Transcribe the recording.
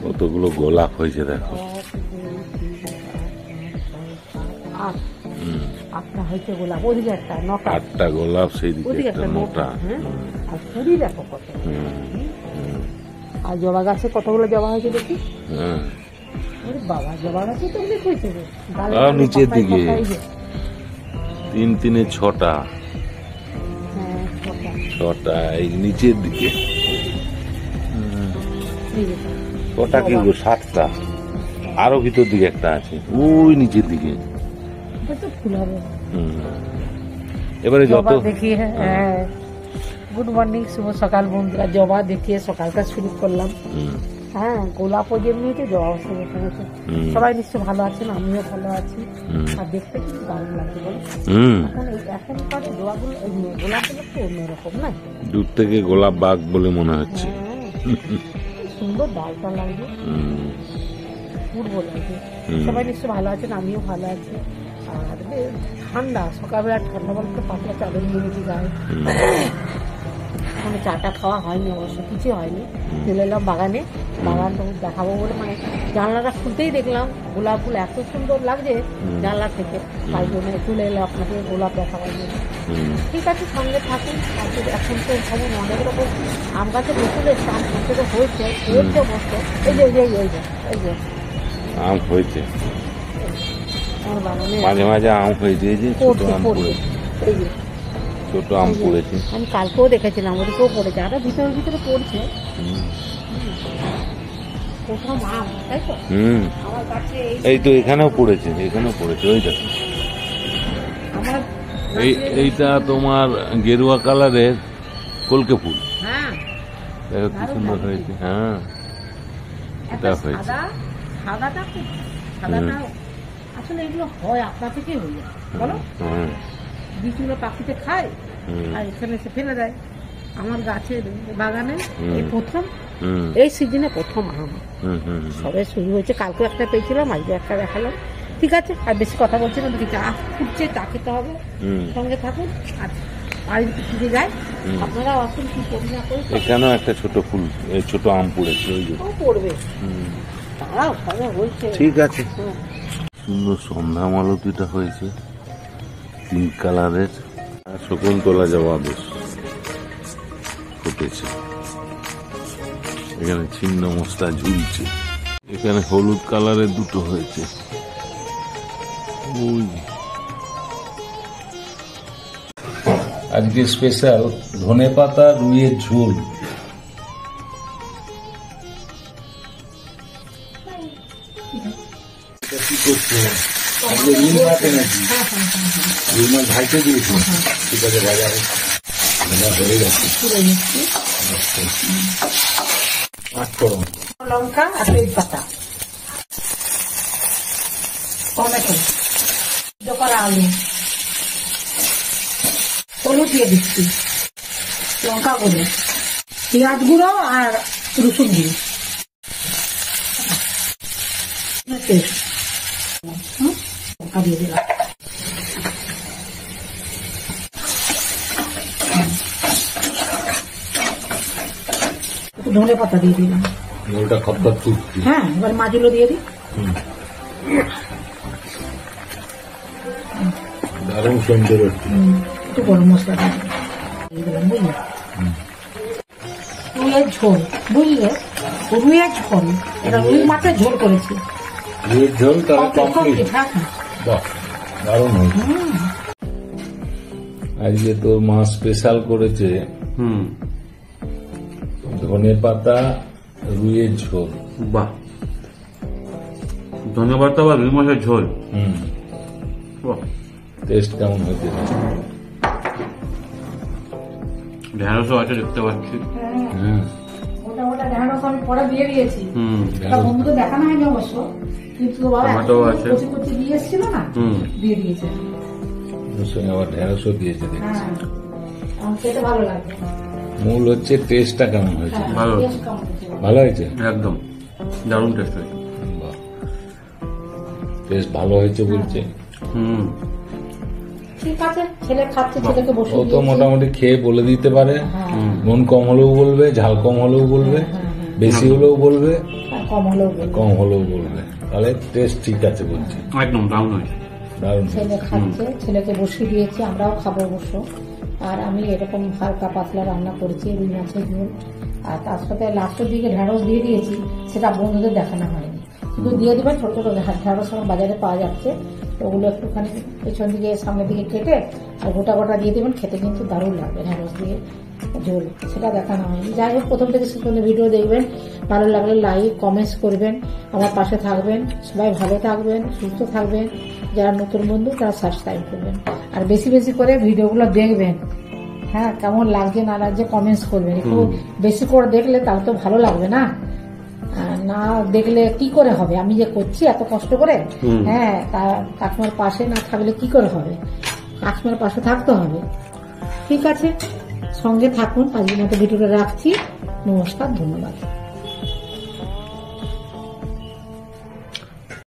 কতগুলো গোলাপ হয়েছে দেখো। আটটা হয়েছে গোলাপ, ওদিকে একটা, নটা, 8টা গোলাপ, সেই দিকে একটা মোটা। আর ফুলই দেখো কত। আর জবা গাছে কতগুলো জবা হয়েছে দেখি। বাবা, জবা গাছে তো অনেক হয়েছে। নিচের দিকে 3 3 6টা, 6টা এই নিচের দিকে। কটা কি 7টা, আরো ভিতর দিকে একটা আছে ওই নিচের দিকে। ফুল হবে এবারে যত দেখি। গুড মর্নিং, শুভ সকাল বন্ধুরা। জবা দেখিয়ে সকালটা শুরু করলাম। গোলাপও যেমনি হয়েছে, জবাও সেরকম হয়েছে। সবাই নিশ্চয় ভালো আছেন, আমিও ভালো আছি। আর দেখতে কিন্তু দারুণ লাগছে বলো। এখনকার জবাগুলো, গোলাপগুলো তো অন্যরকম না, দূর থেকে গোলাপ বাগ বলে মনে হচ্ছে। সুন্দর ডালটা লাগবে, পূর্ব লাগবে। সবাই নিশ্চয় ভালো আছেন, আমিও ভালো আছি। আর ঠান্ডা, সকালবেলা ঠান্ডা বলতে পাতলা চাদর নিয়ে গেছি গায়ে। মানে চাটা খাওয়া হয়নি, অবশ্য কিছু হয়নি। চলে এলাম বাগানে। বাগানটা দেখাবো বলে, মানে জানলাটা খুলতেই দেখলাম গোলাপ ফুল এত সুন্দর লাগছে জানলা থেকে, তাই জন্য চলে এলাম আপনাকে গোলাপ দেখাবার জন্য। ঠিক আছে, সঙ্গে থাকুন। এখন তো সব অনেক রকম আম গাছে বসে এসছে, আম থেকে হয়েছে বসছে। এই যে এই যে আম হয়েছে, মাঝে মাঝে আম হয়েছে, এই যে ছোট আম পড়েছে, ছোট আম পড়েছে। আমি কালকেও দেখেছিলাম, ওদিকেও পড়েছে, আরো ভিতরে ভিতরে পড়ছে। এই তো এখানেও পড়েছে, ওই দেখো। এইটা তোমার গেরুয়া কালারের কলকে ফুল। দেখো কি সুন্দর হয়েছে। এটা হয়েছে। আসলে এগুলো হয় আপনা থেকেই হয়ে যায় বলো। বীজগুলো পাখিতে খায় আর এখানে এসে ফেলে দেয়। আমার গাছের বাগানে এই প্রথম, এই সিজনে প্রথম আম সবে শুরু হয়েছে। কালকে একটা পেয়েছিলাম, আজকে একটা দেখালাম। ঠিক আছে, আর বেশি কথা বলছি না, দেখি চা ফুটছে, চা খেতে হবে। সঙ্গে থাকুন। আচ্ছা, বাড়িতে ফিরে যায়, আপনারাও আসুন। কি করি না করি, এখানেও একটা ছোট ফুল, ছোট আম পড়েছে, ওই যে পড়বে। তারাও সবে হয়েছে। ঠিক আছে। সুন্দর সন্ধ্যা মালতীটা হয়েছে, পিঙ্ক কালারের। শকুন্তলা জবা বেশ ফুটেছে। এখানে ছিন্ন মশলা ঝুলছে। এখানে হলুদ কালারের দুটো হয়েছে। আজকে স্পেশাল ধনেপাতা রুইয়ের ঝোল। কি করছো? রুই মাছ এনেছি, রুই মাছ ভাইতে দিয়েছি। ঠিক আছে, বাজারে হয়ে গেছে। লঙ্কা আর তেজপাতা, টমেটো, করা আলু, হলুদ দিয়ে দিচ্ছি, লঙ্কা গুঁড়ো, পেঁয়াজ গুঁড়ো আর রসুন গুঁড়ো, লঙ্কা দিয়ে দিলাম। ধনে পাতা দিয়ে দিলাম। এবার মাছগুলো দিয়ে দিই। দারুণ সুন্দর একটু গরম মশলা দিয়ে দিলাম, বুঝলে। রুইয়ের ঝোল, বুঝলে, রুইয়ের ঝোল। এটা রুই মাছের ঝোল করেছি। রুইয়ের ঝোল তাহলে কমপ্লিট। বাহ, দারুণ হয়েছে। আজকে তোর মা স্পেশাল করেছে ধনে পাতা রুইয়ের ঝোল। বাহ, ধনে পাতা বা রুই মাছের ঝোল। টেস্ট কেমন হয়েছে? ঢেঁড়সও আছে দেখতে পাচ্ছি। ওটা ঢেঁড়স আমি পরে দিয়ে দিয়েছি। বন্ধুকে দেখানো হয়নি অবশ্য, কিন্তু কচি কচি দিয়ে এসেছিল না, দিয়ে দিয়েছে। আবার ঢেঁড়সও দিয়েছে দেখছি। খেতে ভালো লাগে। মূল হচ্ছে টেস্টটা কেমন হয়েছে? ভালো হয়েছে, একদম দারুণ টেস্ট হয়েছে। টেস্ট ভালো হয়েছে বলছে। ঠিক আছে, ছেলে খাচ্ছে, ছেলেকে বসে ও তো মোটামুটি খেয়ে বলে দিতে পারে। নুন কম হলেও বলবে, ঝাল কম হলেও বলবে, বেশি হলেও বলবে। কম হলেও বলবে। কম হলেও বলবে, তাহলে টেস্ট ঠিক আছে বলছি, একদম দারুণ হয়েছে। দারুণ। ছেলে খাচ্ছে, ছেলেকে বসিয়ে দিয়েছি, আমরাও খাবো অবশ্য। আর আমি এরকম হালকা পাতলা রান্না করেছি, রুই মাছের ঝোল, আর তার সাথে লাস্টের দিকে ঢেঁড়স দিয়ে দিয়েছি, সেটা বন্ধুদের দেখানো হয়নি। শুধু দিয়ে দেবেন, ছোট ছোট ঢেঁড়স এখন বাজারে পাওয়া যাচ্ছে, তো ওগুলো একটুখানি পেছন দিকে সামনের দিকে কেটে আর গোটা গোটা দিয়ে দেবেন, খেতে কিন্তু দারুণ লাগবে ঢেঁড়স দিয়ে ঝোল, সেটা দেখানো হয়নি। যাই হোক, প্রথম থেকে শেষ পর্যন্ত ভিডিও দেখবেন, ভালো লাগলে লাইক কমেন্টস করবেন, আমার পাশে থাকবেন। সবাই ভালো থাকবেন, সুস্থ থাকবেন। যারা নতুন বন্ধু তারা সাবস্ক্রাইব করবেন, আর বেশি বেশি করে ভিডিওগুলো দেখবেন। হ্যাঁ, কেমন লাগছে না লাগছে কমেন্টস করবেন। একটু বেশি করে দেখলে তাহলে তো ভালো লাগবে না, না দেখলে কি করে হবে? আমি যে করছি এত কষ্ট করে, হ্যাঁ, তা কাকিমার পাশে না থাকলে কি করে হবে? কাকিমার পাশে থাকতে হবে। ঠিক আছে, সঙ্গে থাকুন। আজকের মতো ভিডিওটা রাখছি। নমস্কার, ধন্যবাদ।